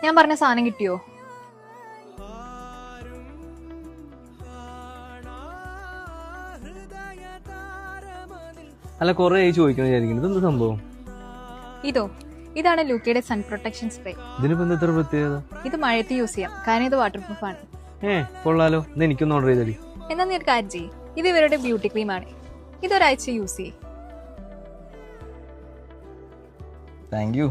ഞാൻ പറഞ്ഞ സാധനം കിട്ടിയോ? അല്ല, കുറെ ചോദിക്കണം വിചാരിക്കുന്നത്. ഇതെന്താ സംഭവം? ഇതാണ് ലൂക്കയുടെ സൺ പ്രൊട്ടക്ഷൻ സ്പ്രേ. ഇതിനിപ്പോ എന്താ ഇത്ര പ്രത്യേകത? ഇത് മഴയത്ത് യൂസ് ചെയ്യാം, കാരണം ഇത് വാട്ടർ പ്രൂഫ് ആണ്. കൊള്ളാലോ. ഇത് എനിക്കൊന്ന് ഓർഡർ ചെയ്തടി. എന്നാ നീ ഒരു കാര്യം ചെയ്യ്, ഇത് ഇവരുടെ ബ്യൂട്ടി ക്രീം ആണ്. ഇതൊരാഴ്ച യൂസ് ചെയ്യ്. Thank you.